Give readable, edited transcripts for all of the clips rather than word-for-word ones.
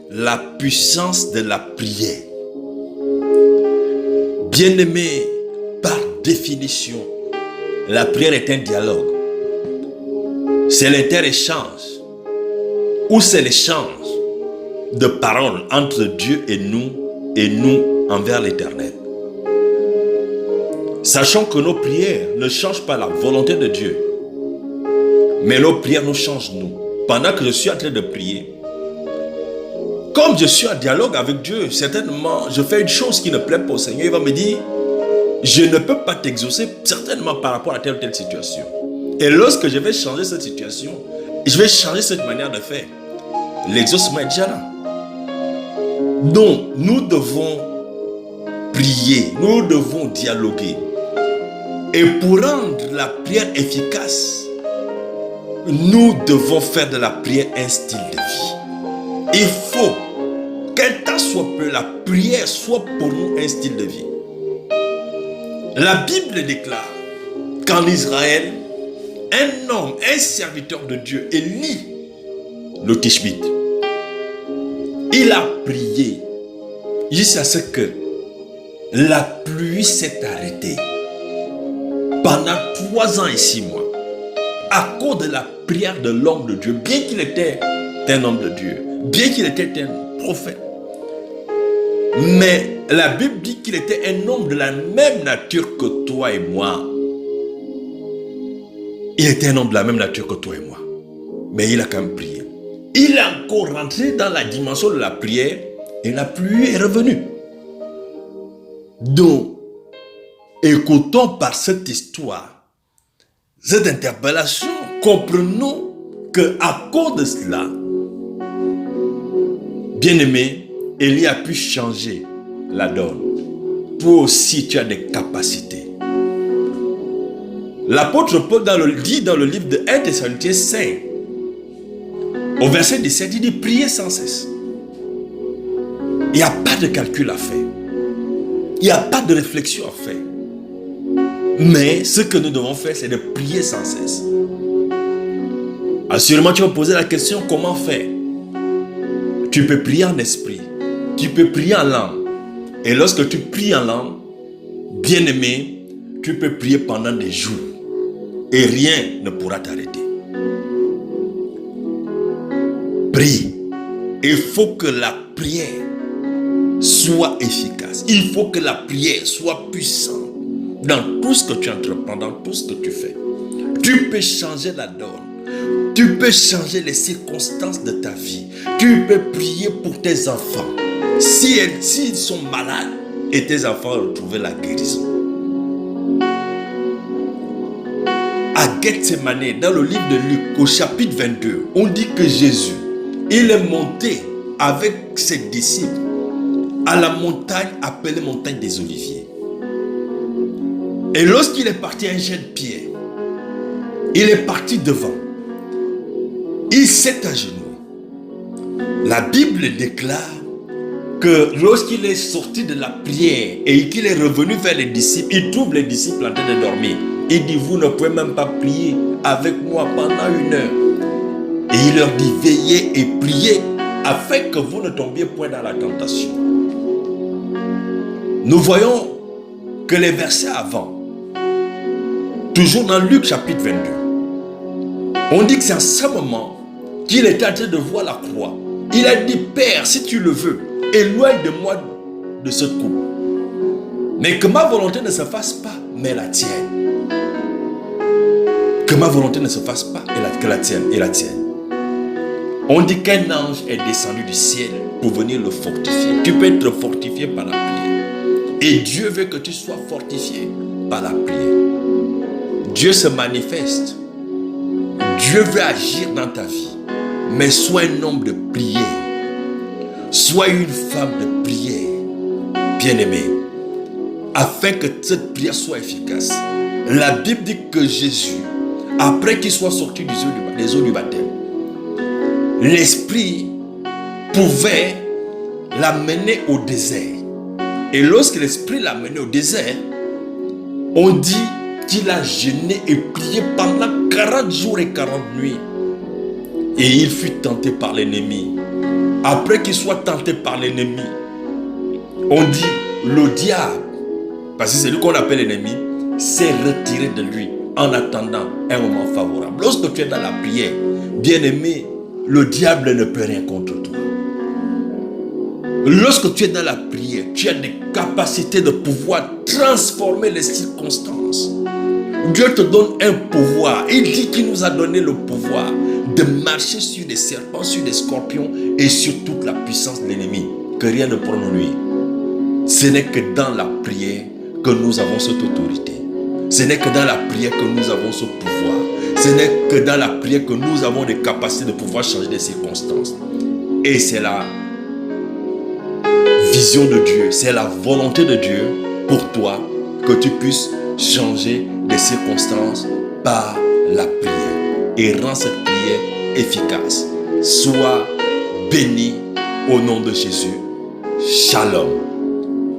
la puissance de la prière. Bien-aimé, par définition, la prière est un dialogue. C'est l'inter-échange ou c'est l'échange de paroles entre Dieu et nous envers l'Éternel. Sachant que nos prières ne changent pas la volonté de Dieu, mais nos prières nous changent nous. Pendant que je suis en train de prier, comme je suis en dialogue avec Dieu, certainement, je fais une chose qui ne plaît pas au Seigneur. Il va me dire, je ne peux pas t'exaucer certainement par rapport à telle ou telle situation. Et lorsque je vais changer cette situation, je vais changer cette manière de faire. L'exaucement est déjà là. Donc, nous devons prier, nous devons dialoguer. Et pour rendre la prière efficace, nous devons faire de la prière un style de vie. Il faut qu'un temps soit peu, la prière soit pour nous un style de vie. La Bible déclare qu'en Israël, un homme, un serviteur de Dieu, Élie, le Tishbite, il a prié jusqu'à ce que la pluie s'est arrêtée pendant 3 ans et 6 mois à cause de la prière de l'homme de Dieu, bien qu'il était un homme de Dieu, bien qu'il était un prophète. Mais la Bible dit qu'il était un homme de la même nature que toi et moi. Il était un homme de la même nature que toi et moi. Mais il a quand même prié. Il est encore rentré dans la dimension de la prière et la pluie est revenue. Donc, écoutons par cette histoire, cette interpellation, comprenons qu'à cause de cela, bien-aimé, Élie a pu changer la donne. Toi aussi, tu as des capacités. L'apôtre Paul dit dans le livre de 1 Thessaloniciens 5, au verset 17, il dit priez sans cesse. Il n'y a pas de calcul à faire. Il n'y a pas de réflexion à faire. Mais ce que nous devons faire, c'est de prier sans cesse. Assurément, tu vas poser la question, comment faire? Tu peux prier en esprit. Tu peux prier en langue. Et lorsque tu pries en langue, bien-aimé, tu peux prier pendant des jours. Et rien ne pourra t'arrêter. Prie. Il faut que la prière soit efficace. Il faut que la prière soit puissante dans tout ce que tu entreprends, dans tout ce que tu fais. Tu peux changer la donne. Tu peux changer les circonstances de ta vie. Tu peux prier pour tes enfants. S'ils sont malades et tes enfants retrouvent la guérison. À Gethsemane, dans le livre de Luc, au chapitre 22, on dit que Jésus, il est monté avec ses disciples à la montagne appelée montagne des Oliviers. Et lorsqu'il est parti, un jeune Pierre, il est parti devant. Il s'est agenouillé. La Bible déclare que lorsqu'il est sorti de la prière et qu'il est revenu vers les disciples, il trouve les disciples en train de dormir. Il dit, vous ne pouvez même pas prier avec moi pendant 1 heure. Et il leur dit, veillez et priez afin que vous ne tombiez point dans la tentation. Nous voyons que les versets avant, toujours dans Luc chapitre 22, on dit que c'est à ce moment qu'il était en train de voir la croix. Il a dit, Père, si tu le veux, éloigne de moi de ce coupe. Mais que ma volonté ne se fasse pas, mais la tienne. Que ma volonté ne se fasse pas, que la tienne et la tienne. On dit qu'un ange est descendu du ciel pour venir le fortifier. Tu peux être fortifié par la prière. Et Dieu veut que tu sois fortifié par la prière. Dieu se manifeste. Dieu veut agir dans ta vie. Mais sois un homme de prière. Sois une femme de prière. Bien-aimé. Afin que cette prière soit efficace. La Bible dit que Jésus, après qu'il soit sorti des eaux du baptême, l'Esprit pouvait l'amener au désert. Et lorsque l'Esprit l'a amené au désert, on dit qu'il a jeûné et prié pendant 40 jours et 40 nuits. Et il fut tenté par l'ennemi. après qu'il soit tenté par l'ennemi, on dit le diable, parce que c'est lui qu'on appelle l'ennemi, s'est retiré de lui en attendant un moment favorable. Lorsque tu es dans la prière, bien-aimé, le diable ne peut rien contre toi. Lorsque tu es dans la prière, tu as des capacités de pouvoir transformer les circonstances. Dieu te donne un pouvoir. Il dit qu'il nous a donné le pouvoir de marcher sur des serpents, sur des scorpions et sur toute la puissance de l'ennemi. Que rien ne pourra nous nuire. Ce n'est que dans la prière que nous avons cette autorité. Ce n'est que dans la prière que nous avons ce pouvoir. Ce n'est que dans la prière que nous avons des capacités de pouvoir changer les circonstances. Et c'est la vision de Dieu, c'est la volonté de Dieu pour toi que tu puisses changer des circonstances par la prière. Et rends cette prière efficace. Sois béni au nom de Jésus. Shalom.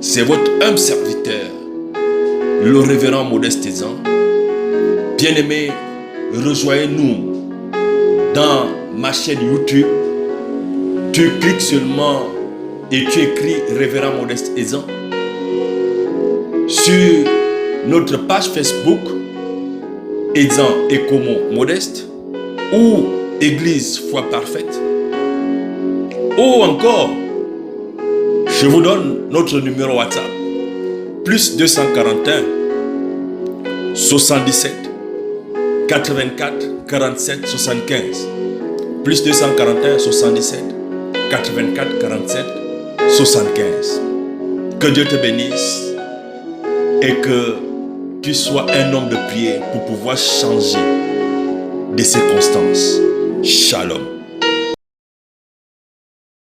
C'est votre humble serviteur, le révérend Modeste Ezan. Bien-aimés, rejoignez-nous dans ma chaîne YouTube. Tu cliques seulement et tu écris révérend Modeste Ezan. Sur notre page Facebook, Ezan Ekomo Modeste, ou Église Foi Parfaite, ou encore, je vous donne notre numéro WhatsApp, plus 241 77 84 47 75, plus 241 77 84 47 75. Que Dieu te bénisse et que tu sois un homme de prière pour pouvoir changer des circonstances. Shalom.